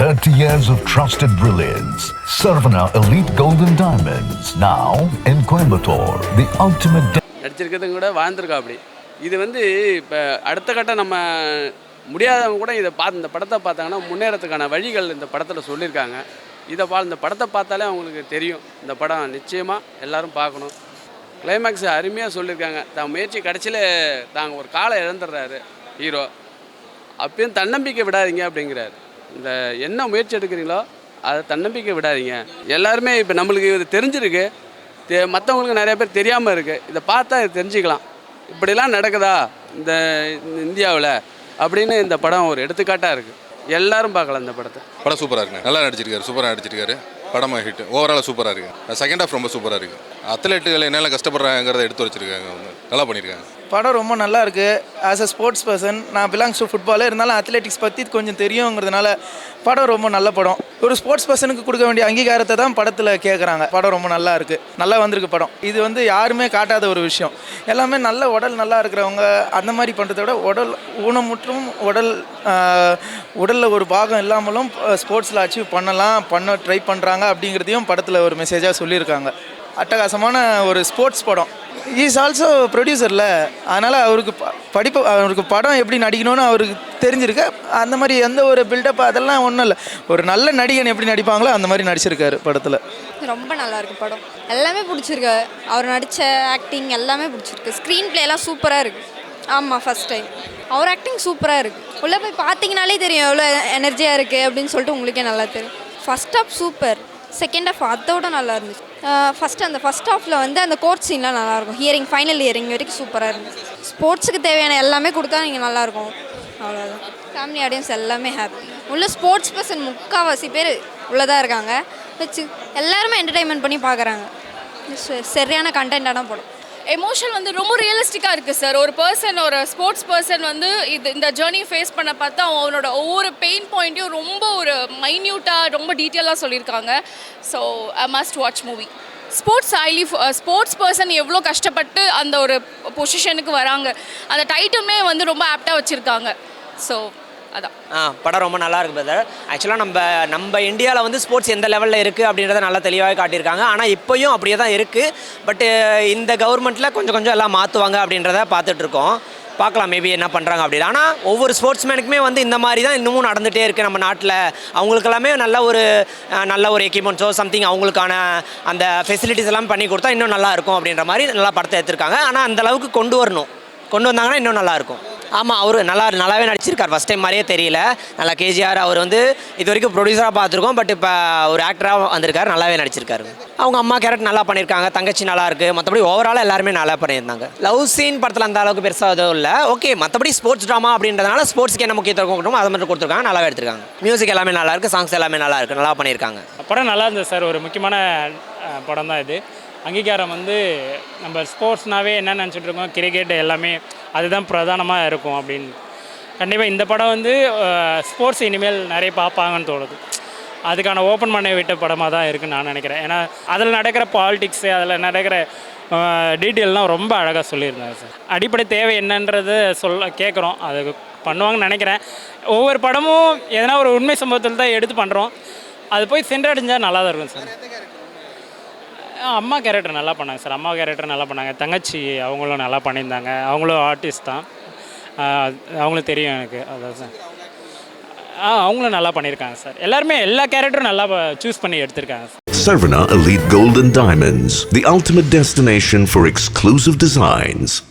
30 years of trusted brilliance. Sarvana Elite Golden Diamonds, now in Coimbatore, the ultimate. நடிச்சிருக்கிறதும் கூட வாழ்ந்துருக்கா அப்படி. இது இப்போ அடுத்த கட்டம் நம்ம முடியாதவங்க கூட இந்த படத்தை பார்த்தாங்கன்னா முன்னேறத்துக்கான வழிகள் இந்த படத்தில் சொல்லியிருக்காங்க. இந்த படத்தை பார்த்தாலே அவங்களுக்கு தெரியும். இந்த படம் நிச்சயமாக எல்லாரும் பார்க்கணும். கிளைமேக்ஸ் அருமையாக சொல்லியிருக்காங்க. தான் முயற்சி கடைசியில் தாங்க ஒரு காலை இழந்துடுறாரு ஹீரோ. அப்பயும் தன்னம்பிக்கை விடாதீங்க அப்படிங்கிறாரு. இந்த என்ன முயற்சி எடுக்கிறீங்களோ அதை தன்னம்பிக்கை விடாதீங்க. எல்லாருமே இப்போ நம்மளுக்கு இது தெரிஞ்சிருக்கு, மற்றவங்களுக்கு நிறைய பேர் தெரியாமல் இருக்குது. இதை பார்த்தா இது தெரிஞ்சுக்கலாம், இப்படிலாம் நடக்குதா இந்த இந்தியாவில் அப்படின்னு. இந்த படம் ஒரு எடுத்துக்காட்டாக இருக்குது. எல்லாரும் பார்க்கலாம் இந்த படத்தை. படம் சூப்பராக இருக்குங்க, நல்லா நடிச்சிருக்காரு, சூப்பராக நடிச்சிருக்காரு. படமாக ஹிட், ஓவராலாக சூப்பராக இருக்குது. செகண்ட் ஹாஃப் ரொம்ப சூப்பராக இருக்குது. அத்லெட்டுகள் என்னெல்லாம் கஷ்டப்படுறாங்கிறத எடுத்து வச்சுருக்காங்க, நல்லா பண்ணியிருக்காங்க. படம் ரொம்ப நல்லா இருக்குது. ஆஸ் அ ஸ்போர்ட்ஸ் பர்சன் நான் பிலாங்ஸ் டு ஃபுட்பாலே இருந்தாலும் அத்லெட்டிக்ஸ் பற்றி கொஞ்சம் தெரியுங்கிறதுனால படம் ரொம்ப நல்ல படம். ஒரு ஸ்போர்ட்ஸ் பர்சனுக்கு கொடுக்க வேண்டிய அங்கீகாரத்தை தான் படத்தில் கேட்குறாங்க. படம் ரொம்ப நல்லா இருக்குது, நல்லா வந்திருக்கு படம். இது யாருமே காட்டாத ஒரு விஷயம். எல்லாமே நல்ல உடல் நல்லா இருக்கிறவங்க அந்த மாதிரி பண்ணுறத விட உடல் ஊனமுற்றும் உடலில் ஒரு பாகம் இல்லாமலும் ஸ்போர்ட்ஸில் அச்சீவ் பண்ண ட்ரை பண்ணுறாங்க அப்படிங்கிறதையும் படத்தில் ஒரு மெசேஜாக சொல்லியிருக்காங்க. அட்டகாசமான ஒரு ஸ்போர்ட்ஸ் படம். இஸ் ஆல்சோ ப்ரொடியூசரில், அதனால் அவருக்கு படம் எப்படி நடிக்கணும்னு அவருக்கு தெரிஞ்சிருக்கு. அந்த மாதிரி எந்த ஒரு பில்டப் அதெல்லாம் ஒன்றும் இல்லை. ஒரு நல்ல நடிகன் எப்படி நடிப்பாங்களோ அந்த மாதிரி நடிச்சிருக்காரு படத்தில். ரொம்ப நல்லா இருக்குது படம், எல்லாமே பிடிச்சிருக்கு. அவர் நடித்த ஆக்டிங் எல்லாமே பிடிச்சிருக்கு. ஸ்க்ரீன் பிளேலாம் சூப்பராக இருக்குது. ஆமாம், ஃபஸ்ட் டைம் அவர் ஆக்டிங் சூப்பராக இருக்குது. உள்ளே போய் பார்த்தீங்கனாலே தெரியும் எவ்வளோ எனர்ஜியாக இருக்குது அப்படின்னு சொல்லிட்டு உங்களுக்கே நல்லா தெரியும். First half super, second half அதோட நல்லா இருந்துச்சு. ஃபஸ்ட் ஹாஃபில் அந்த கோர்ட் சீன்லாம் நல்லாயிருக்கும். ஃபைனல் ஹியரிங் வரைக்கும் சூப்பராக இருந்துச்சு. ஸ்போர்ட்ஸுக்கு தேவையான எல்லாமே கொடுத்தா நீங்கள் நல்லாயிருக்கும். அவ்வளோதான். ஃபேமிலி ஆடியன்ஸ் எல்லாமே ஹாப்பி. உள்ள ஸ்போர்ட்ஸ் பர்சன் முக்கால்வாசி பேர் உள்ளதாக இருக்காங்க. எல்லாருமே என்டர்டெயின்மெண்ட் பண்ணி பார்க்குறாங்க. சரியான கண்டென்ட்டான படம். எமோஷன் ரொம்ப ரியலிஸ்டிக்காக இருக்குது சார். ஒரு ஸ்போர்ட்ஸ் பர்சன் இந்த ஜேர்னி ஃபேஸ் பண்ண பார்த்தா அவனோட ஒவ்வொரு பெயின் பாயிண்ட்டையும் ரொம்ப ஒரு மைன்யூட்டாக ரொம்ப டீட்டெயிலாக சொல்லியிருக்காங்க. So I must watch movie. Sports person எவ்வளோ கஷ்டப்பட்டு அந்த ஒரு பொசிஷனுக்கு வராங்க, அந்த டைட்டிலுமே ரொம்ப ஆப்டாக வச்சுருக்காங்க. ஸோ அதான். படம் ரொம்ப நல்லா இருக்குது பிரதர். ஆக்சுவலாக நம்ம இந்தியாவில் ஸ்போர்ட்ஸ் எந்த லெவலில் இருக்குது அப்படின்றத நல்லா தெளிவாக காட்டியிருக்காங்க. ஆனால் இப்போயும் அப்படியே தான் இருக்குது. பட்டு இந்த கவர்மெண்ட்டில் கொஞ்சம் எல்லாம் மாற்றுவாங்க அப்படின்றத பார்த்துட்ருக்கோம். பார்க்கலாம் மேபி என்ன பண்ணுறாங்க அப்படின்னு. ஆனால் ஒவ்வொரு ஸ்போர்ட்ஸ்மேனுக்குமே இந்த மாதிரி தான் இன்னமும் நடந்துகிட்டே இருக்குது நம்ம நாட்டில். அவங்களுக்கெல்லாமே நல்ல ஒரு எக்யூப்மெண்ட்ஸோ சம்திங் அவங்களுக்கான அந்த ஃபெசிலிட்டிஸ் எல்லாம் பண்ணி கொடுத்தா இன்னும் நல்லா இருக்கும் அப்படின்ற மாதிரி நல்லா படத்தை எடுத்திருக்காங்க. ஆனால் அந்தளவுக்கு கொண்டு வந்தாங்கன்னா இன்னும் நல்லாயிருக்கும். ஆமாம், அவர் நல்லாவே நடிச்சிருக்கார். ஃபஸ்ட் டைம் மாதிரியே தெரியல. நல்லா கேஜிஆர் அவர் இது வரைக்கும் ப்ரொடியூசராக பார்த்துருக்கோம். பட் இப்போ ஒரு ஆக்டராக வந்திருக்காரு, நல்லாவே நடிச்சிருக்காரு. அவங்க அம்மா கேரக்டர் நல்லா பண்ணியிருக்காங்க, தங்கச்சி நல்லா இருக்குது. மற்றபடி ஓவராலாக எல்லாருமே நல்லா பண்ணியிருந்தாங்க. லவ் சீன் படத்தில் அந்த அளவுக்கு பெருசாக எதுவும் இல்லை. ஓகே, மற்றபடி ஸ்போர்ட்ஸ் ட்ராமா அப்படின்றதுனால ஸ்போர்ட்ஸ்க்கு என்ன முக்கியத்துவம் கொடுக்கணும் அதை மட்டும் கொடுத்துருக்காங்க. நல்லாவே எடுத்திருக்காங்க. மியூசிக் எல்லாமே நல்லா இருக்குது, சாங்ஸ் எல்லாமே நல்லா இருக்குது, நல்லா பண்ணியிருக்காங்க. படம் நல்லா இருந்தது சார். ஒரு முக்கியமான படம் தான் இது. அங்கீகாரம் நம்ம ஸ்போர்ட்ஸ்னாவே என்ன நினச்சிட்டு இருக்கோம், கிரிக்கெட் எல்லாமே அதுதான் பிரதானமாக இருக்கும் அப்படின்னு. கண்டிப்பாக இந்த படம் ஸ்போர்ட்ஸ் இனிமேல் நிறைய பார்ப்பாங்கன்னு தோணுது. அதுக்கான ஓப்பன் பண்ண விட்ட படமாக தான் இருக்குன்னு நான் நினைக்கிறேன். ஏன்னா அதில் நடக்கிற பாலிடிக்ஸு, அதில் நடக்கிற டீட்டெயில்லாம் ரொம்ப அழகாக சொல்லியிருந்தாங்க சார். அடிப்படை தேவை என்னன்றது கேட்குறோம், அது பண்ணுவாங்கன்னு நினைக்கிறேன். ஒவ்வொரு படமும் எதனா ஒரு உண்மை சம்பவத்தில் தான் எடுத்து பண்ணுறோம். அது போய் சென்றடைஞ்சால் நல்லா தான் இருக்கும் சார். அம்மா கேரக்டர் நல்லா பண்ணாங்க சார். அம்மா கேரக்டர் நல்லா பண்ணாங்க. தங்கச்சி அவங்களும் நல்லா பண்ணியிருந்தாங்க. அவங்களும் ஆர்டிஸ்ட் தான், அவங்களும் தெரியும் எனக்கு. அதான் சார், அவங்களும் நல்லா பண்ணியிருக்காங்க சார். எல்லாருமே எல்லா கேரக்டரும் நல்லா சூஸ் பண்ணி எடுத்திருக்காங்க sir. Sarvana Elite Golden Diamonds, the ultimate destination for exclusive designs.